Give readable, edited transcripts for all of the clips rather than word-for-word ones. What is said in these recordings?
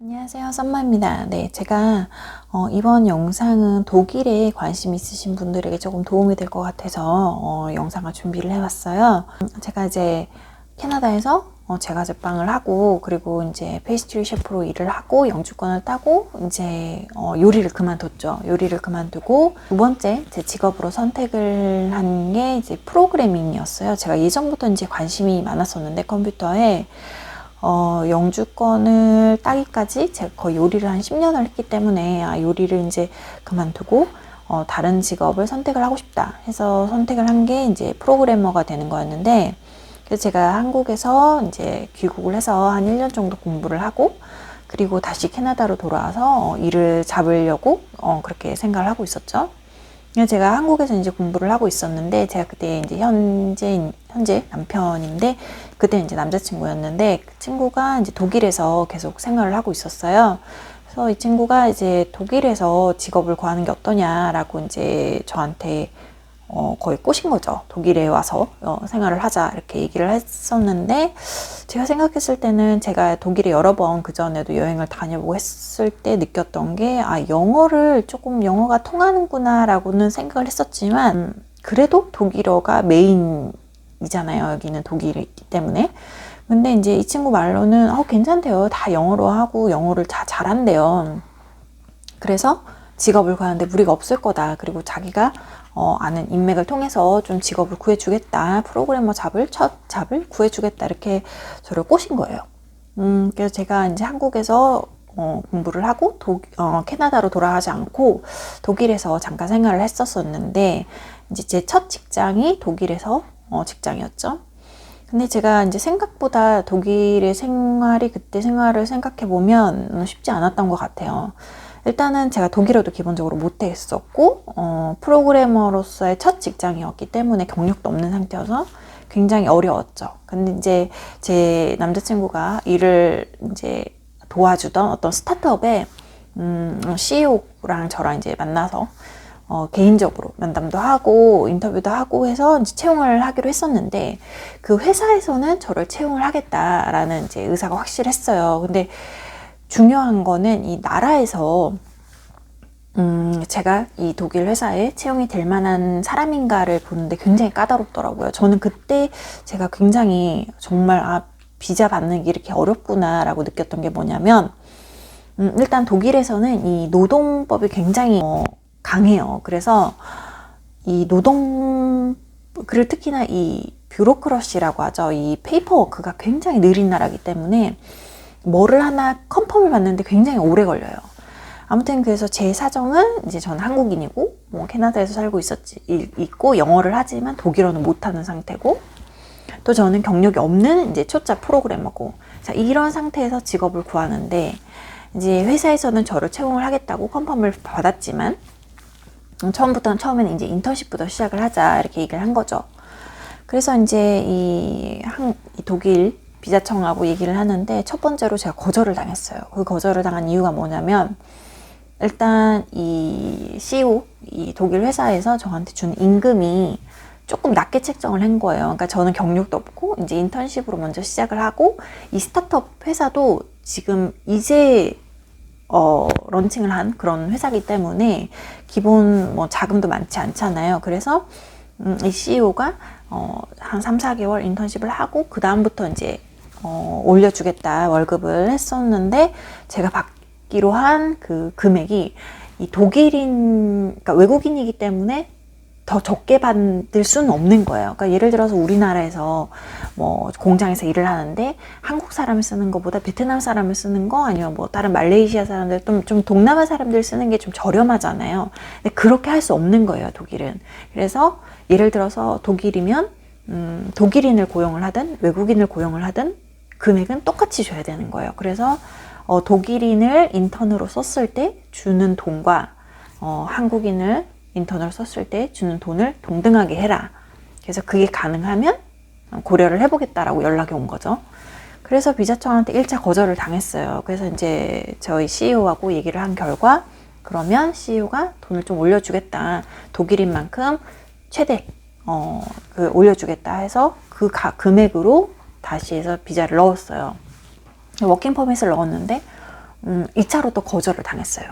안녕하세요, 썸마입니다. 네, 제가 이번 영상은 독일에 관심 있으신 분들에게 조금 도움이 될 것 같아서 영상을 준비를 해봤어요. 제가 이제 캐나다에서 제과 제빵을 하고, 그리고 이제 페이스트리 셰프로 일을 하고 영주권을 따고 이제 요리를 그만뒀죠. 요리를 그만두고 두 번째 제 직업으로 선택을 한 게 이제 프로그래밍이었어요. 제가 예전부터 이제 관심이 많았었는데 컴퓨터에 영주권을 따기까지 제가 거의 요리를 한 10년을 했기 때문에 요리를 이제 그만두고 다른 직업을 선택을 하고 싶다 해서 선택을 한 게 이제 프로그래머가 되는 거였는데, 그래서 제가 한국에서 이제 귀국을 해서 한 1년 정도 공부를 하고, 그리고 다시 캐나다로 돌아와서 일을 잡으려고 그렇게 생각을 하고 있었죠. 제가 한국에서 이제 공부를 하고 있었는데, 제가 그때 이제 현재 남편인데, 그때 이제 남자친구였는데, 그 친구가 이제 독일에서 계속 생활을 하고 있었어요. 그래서 이 친구가 이제 독일에서 직업을 구하는 게 어떠냐라고 이제 저한테 거의 꼬신 거죠. 독일에 와서 생활을 하자 이렇게 얘기를 했었는데, 제가 생각했을 때는 제가 독일에 여러 번 그전에도 여행을 다녀보고 했을 때 느꼈던 게 영어를 조금 영어가 통하는구나 라고는 생각을 했었지만, 그래도 독일어가 메인이잖아요. 여기는 독일이기 때문에. 근데 이제 이 친구 말로는 괜찮대요. 다 영어로 하고 영어를 다 잘한대요. 그래서 직업을 구하는데 무리가 없을 거다. 그리고 자기가 아는 인맥을 통해서 좀 직업을 구해주겠다. 프로그래머 첫 잡을 구해주겠다. 이렇게 저를 꼬신 거예요. 그래서 제가 이제 한국에서 공부를 하고 캐나다로 돌아가지 않고 독일에서 잠깐 생활을 했었었는데, 이제 제 첫 직장이 독일에서 직장이었죠. 근데 제가 이제 생각보다 독일의 생활이 그때 생활을 생각해 보면 쉽지 않았던 것 같아요. 일단은 제가 독일어도 기본적으로 못했었고, 프로그래머로서의 첫 직장이었기 때문에 경력도 없는 상태여서 굉장히 어려웠죠. 근데 이제 제 남자친구가 일을 이제 도와주던 어떤 스타트업에 CEO랑 저랑 이제 만나서 개인적으로 면담도 하고 인터뷰도 하고 해서 이제 채용을 하기로 했었는데, 그 회사에서는 저를 채용을 하겠다라는 이제 의사가 확실했어요. 근데 중요한 거는 이 나라에서 제가 이 독일 회사에 채용이 될 만한 사람인가를 보는데 굉장히 까다롭더라고요. 저는 그때 제가 굉장히 정말 비자 받는 게 이렇게 어렵구나 라고 느꼈던 게 뭐냐면, 일단 독일에서는 이 노동법이 굉장히 강해요. 그래서 이 그리고 특히나 이 뷰로크러시라고 하죠. 이 페이퍼워크가 굉장히 느린 나라이기 때문에 뭐를 하나 컨펌을 받는데 굉장히 오래 걸려요. 아무튼 그래서 제 사정은 이제 저는 한국인이고 캐나다에서 살고 있고 영어를 하지만 독일어는 못하는 상태고, 또 저는 경력이 없는 이제 초짜 프로그래머고, 자, 이런 상태에서 직업을 구하는데, 이제 회사에서는 저를 채용을 하겠다고 컨펌을 받았지만 처음에는 이제 인턴십부터 시작을 하자 이렇게 얘기를 한 거죠. 그래서 이제 이 독일 비자청하고 얘기를 하는데, 첫 번째로 제가 거절을 당했어요. 그 거절을 당한 이유가 뭐냐면, 일단 이 CEO, 이 독일 회사에서 저한테 준 임금이 조금 낮게 책정을 한 거예요. 그러니까 저는 경력도 없고 이제 인턴십으로 먼저 시작을 하고, 이 스타트업 회사도 지금 이제 런칭을 한 그런 회사이기 때문에 기본 자금도 많지 않잖아요. 그래서 이 CEO가 한 3, 4개월 인턴십을 하고 그 다음부터 이제 올려주겠다 월급을 했었는데, 제가 받기로 한 그 금액이 이 그러니까 외국인이기 때문에 더 적게 받을 수는 없는 거예요. 그러니까 예를 들어서 우리나라에서 공장에서 일을 하는데 한국 사람을 쓰는 것보다 베트남 사람을 쓰는 거, 아니면 다른 말레이시아 사람들, 좀 동남아 사람들 쓰는 게 좀 저렴하잖아요. 근데 그렇게 할 수 없는 거예요, 독일은. 그래서 예를 들어서 독일이면 독일인을 고용을 하든 외국인을 고용을 하든 금액은 똑같이 줘야 되는 거예요. 그래서 독일인을 인턴으로 썼을 때 주는 돈과 한국인을 인턴으로 썼을 때 주는 돈을 동등하게 해라. 그래서 그게 가능하면 고려를 해보겠다라고 연락이 온 거죠. 그래서 비자청한테 1차 거절을 당했어요. 그래서 이제 저희 CEO하고 얘기를 한 결과, 그러면 CEO가 돈을 좀 올려주겠다. 독일인만큼 최대 올려주겠다 해서 그 금액으로 다시 해서 비자를 넣었어요. 워킹 퍼밋을 넣었는데 2차로 또 거절을 당했어요.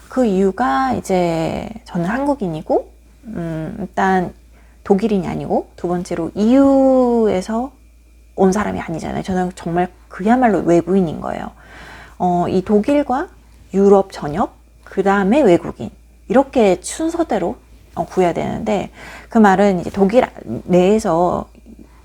그 이유가 이제 저는 한국인이고 일단 독일인이 아니고 두 번째로 EU에서 온 사람이 아니잖아요. 저는 정말 그야말로 외부인인 거예요. 이 독일과 유럽 전역, 그 다음에 외국인 이렇게 순서대로 구해야 되는데 그 말은 이제 독일 내에서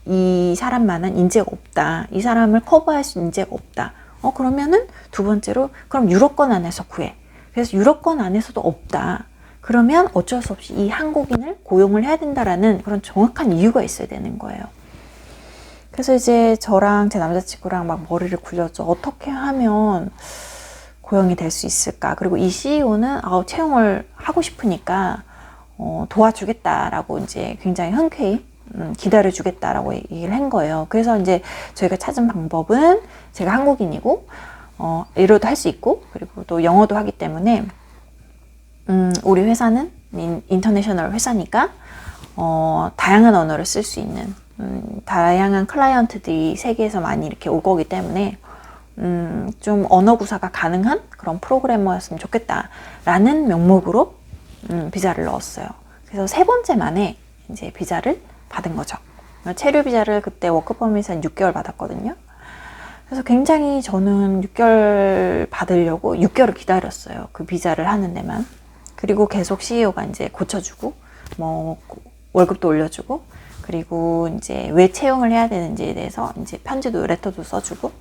이 사람만한 인재가 없다. 이 사람을 커버할 수 있는 인재가 없다. 그러면은 두 번째로 그럼 유럽권 안에서 구해. 그래서 유럽권 안에서도 없다. 그러면 어쩔 수 없이 이 한국인을 고용을 해야 된다라는 그런 정확한 이유가 있어야 되는 거예요. 그래서 이제 저랑 제 남자친구랑 막 머리를 굴렸죠. 어떻게 하면 고용이 될 수 있을까? 그리고 이 CEO는 채용을 하고 싶으니까 도와주겠다라고 이제 굉장히 흔쾌히 기다려주겠다라고 얘기를 한 거예요. 그래서 이제 저희가 찾은 방법은 제가 한국인이고 이러도 할 수 있고 그리고 또 영어도 하기 때문에 우리 회사는 인터내셔널 회사니까 다양한 언어를 쓸 수 있는 다양한 클라이언트들이 세계에서 많이 이렇게 올 거기 때문에 좀 언어 구사가 가능한 그런 프로그래머였으면 좋겠다라는 명목으로 비자를 넣었어요. 그래서 3번째 만에 이제 비자를 받은 거죠. 체류 비자를 그때 워크퍼밋에서 한 6개월 받았거든요. 그래서 굉장히 저는 6개월 받으려고 6개월을 기다렸어요. 그 비자를 하는 데만. 그리고 계속 CEO가 이제 고쳐주고, 뭐, 월급도 올려주고, 그리고 이제 왜 채용을 해야 되는지에 대해서 이제 편지도, 레터도 써주고,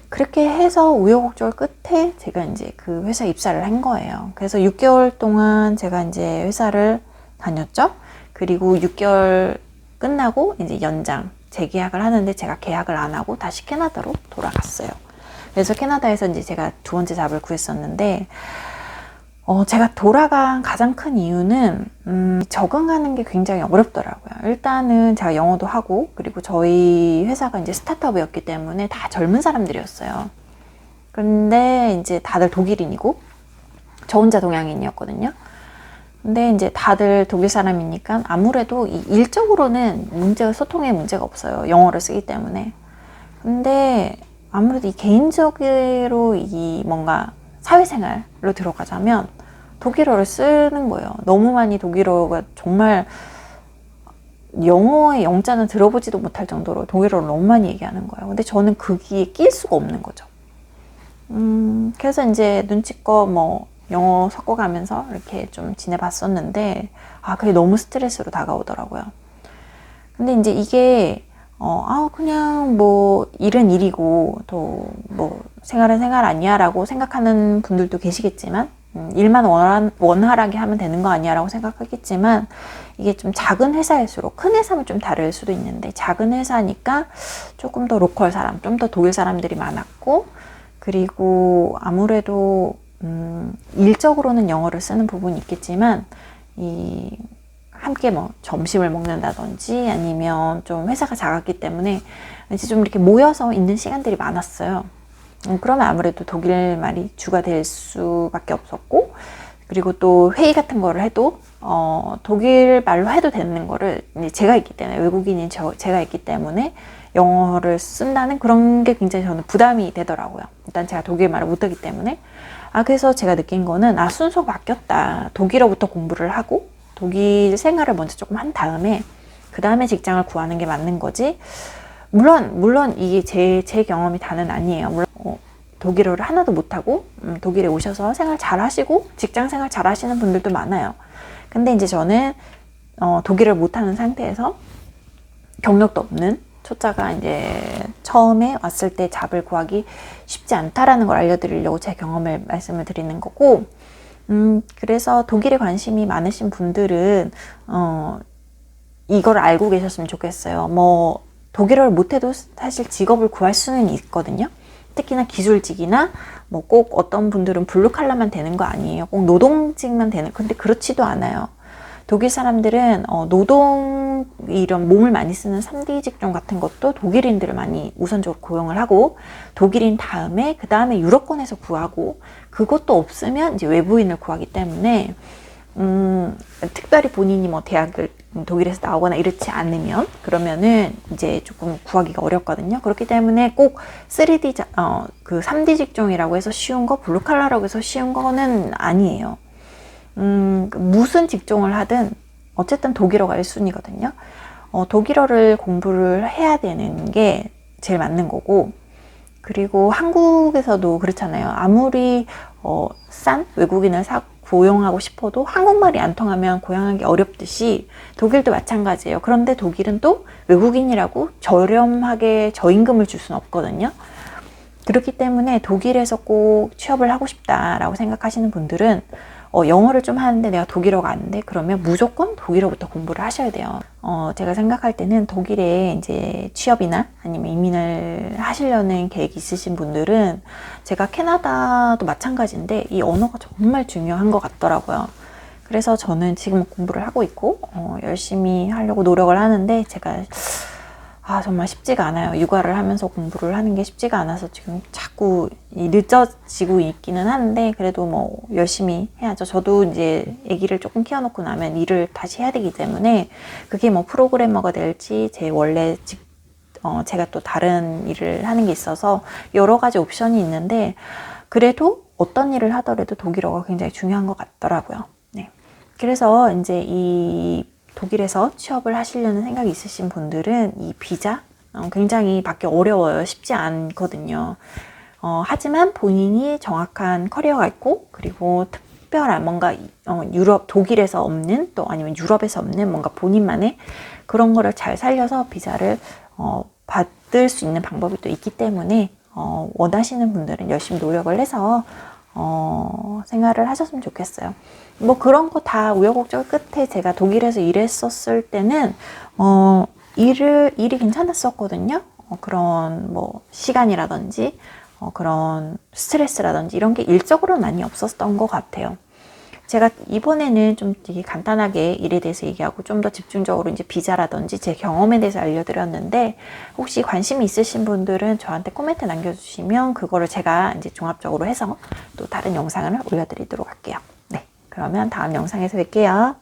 그렇게 해서 우여곡절 끝에 제가 이제 그 회사에 입사를 한 거예요. 그래서 6개월 동안 제가 이제 회사를 다녔죠. 그리고 6개월 끝나고 이제 연장, 재계약을 하는데 제가 계약을 안 하고 다시 캐나다로 돌아갔어요. 그래서 캐나다에서 이제 제가 두 번째 잡을 구했었는데, 제가 돌아간 가장 큰 이유는 적응하는 게 굉장히 어렵더라고요. 일단은 제가 영어도 하고 그리고 저희 회사가 이제 스타트업이었기 때문에 다 젊은 사람들이었어요. 근데 이제 다들 독일인이고 저 혼자 동양인이었거든요. 근데 이제 다들 독일 사람이니까 아무래도 이 일적으로는 소통에 문제가 없어요. 영어를 쓰기 때문에. 근데 아무래도 이 개인적으로 이 뭔가 사회생활로 들어가자면 독일어를 쓰는 거예요. 너무 많이 독일어가 정말 영어의 영자는 들어보지도 못할 정도로 독일어를 너무 많이 얘기하는 거예요. 근데 저는 거기에 낄 수가 없는 거죠. 그래서 이제 눈치껏 뭐 영어 섞어가면서 이렇게 좀 지내봤었는데 그게 너무 스트레스로 다가오더라고요. 근데 이제 이게 그냥 뭐 일은 일이고 또 뭐 생활은 생활 아니야 라고 생각하는 분들도 계시겠지만 일만 원활하게 하면 되는 거 아니야 라고 생각하겠지만 이게 좀 작은 회사일수록 큰 회사면 좀 다를 수도 있는데 작은 회사니까 조금 더 로컬 사람, 좀 더 독일 사람들이 많았고 그리고 아무래도 일적으로는 영어를 쓰는 부분이 있겠지만 함께 뭐 점심을 먹는다든지 아니면 좀 회사가 작았기 때문에 이제 좀 이렇게 모여서 있는 시간들이 많았어요. 그러면 아무래도 독일 말이 주가 될 수밖에 없었고 그리고 또 회의 같은 거를 해도 독일 말로 해도 되는 거를 이제 제가 있기 때문에 외국인인 제가 있기 때문에 영어를 쓴다는 그런 게 굉장히 저는 부담이 되더라고요. 일단 제가 독일 말을 못하기 때문에 그래서 제가 느낀 거는 순서가 바뀌었다. 독일어부터 공부를 하고 독일 생활을 먼저 조금 한 다음에 그 다음에 직장을 구하는 게 맞는 거지. 물론 이게 제 경험이 다는 아니에요. 물론 독일어를 하나도 못하고 독일에 오셔서 생활 잘 하시고 직장 생활 잘 하시는 분들도 많아요. 근데 이제 저는 독일어를 못하는 상태에서 경력도 없는 초짜가 이제 처음에 왔을 때 잡을 구하기 쉽지 않다라는 걸 알려드리려고 제 경험을 말씀을 드리는 거고 그래서 독일에 관심이 많으신 분들은 이걸 알고 계셨으면 좋겠어요. 뭐 독일어를 못해도 사실 직업을 구할 수는 있거든요. 특히나 기술직이나 뭐 꼭 어떤 분들은 블루칼라만 되는 거 아니에요. 꼭 노동직만 되는. 근데 그렇지도 않아요. 독일 사람들은 노동 이런 몸을 많이 쓰는 3D 직종 같은 것도 독일인들을 많이 우선적으로 고용을 하고 독일인 그 다음에 유럽권에서 구하고 그것도 없으면 이제 외부인을 구하기 때문에 특별히 본인이 뭐 대학을 독일에서 나오거나 이렇지 않으면 그러면은 이제 조금 구하기가 어렵거든요. 그렇기 때문에 꼭 3D 그 3D 직종이라고 해서 쉬운 거, 블루칼라라고 해서 쉬운 거는 아니에요. 무슨 직종을 하든 어쨌든 독일어가 1순위거든요. 독일어를 공부를 해야 되는 게 제일 맞는 거고, 그리고 한국에서도 그렇잖아요. 아무리 싼 외국인을 고용하고 싶어도 한국말이 안 통하면 고용하기 어렵듯이 독일도 마찬가지예요. 그런데 독일은 또 외국인이라고 저렴하게 저임금을 줄 수는 없거든요. 그렇기 때문에 독일에서 꼭 취업을 하고 싶다라고 생각하시는 분들은 영어를 좀 하는데 내가 독일어가 안 돼? 그러면 무조건 독일어부터 공부를 하셔야 돼요. 제가 생각할 때는 독일에 이제 취업이나 아니면 이민을 하시려는 계획이 있으신 분들은 제가 캐나다도 마찬가지인데 이 언어가 정말 중요한 것 같더라고요. 그래서 저는 지금 공부를 하고 있고 열심히 하려고 노력을 하는데 제가 정말 쉽지가 않아요. 육아를 하면서 공부를 하는 게 쉽지가 않아서 지금 자꾸 늦어지고 있기는 한데 그래도 뭐 열심히 해야죠. 저도 이제 아기를 조금 키워놓고 나면 일을 다시 해야 되기 때문에 그게 뭐 프로그래머가 될지 제가 또 다른 일을 하는 게 있어서 여러 가지 옵션이 있는데 그래도 어떤 일을 하더라도 독일어가 굉장히 중요한 것 같더라고요. 네. 그래서 이제 이 독일에서 취업을 하시려는 생각이 있으신 분들은 이 비자 굉장히 받기 어려워요. 쉽지 않거든요. 하지만 본인이 정확한 커리어가 있고 그리고 특별한 뭔가 독일에서 없는 또 아니면 유럽에서 없는 뭔가 본인만의 그런 거를 잘 살려서 비자를 받을 수 있는 방법이 또 있기 때문에 원하시는 분들은 열심히 노력을 해서 생활을 하셨으면 좋겠어요. 뭐 그런 거 다 우여곡절 끝에 제가 독일에서 일했었을 때는 일이 괜찮았었거든요. 그런 뭐 시간이라든지 그런 스트레스라든지 이런 게 일적으로는 많이 없었던 것 같아요. 제가 이번에는 좀 되게 간단하게 일에 대해서 얘기하고 좀 더 집중적으로 이제 비자라든지 제 경험에 대해서 알려드렸는데 혹시 관심이 있으신 분들은 저한테 코멘트 남겨주시면 그거를 제가 이제 종합적으로 해서 또 다른 영상을 올려드리도록 할게요. 네, 그러면 다음 영상에서 뵐게요.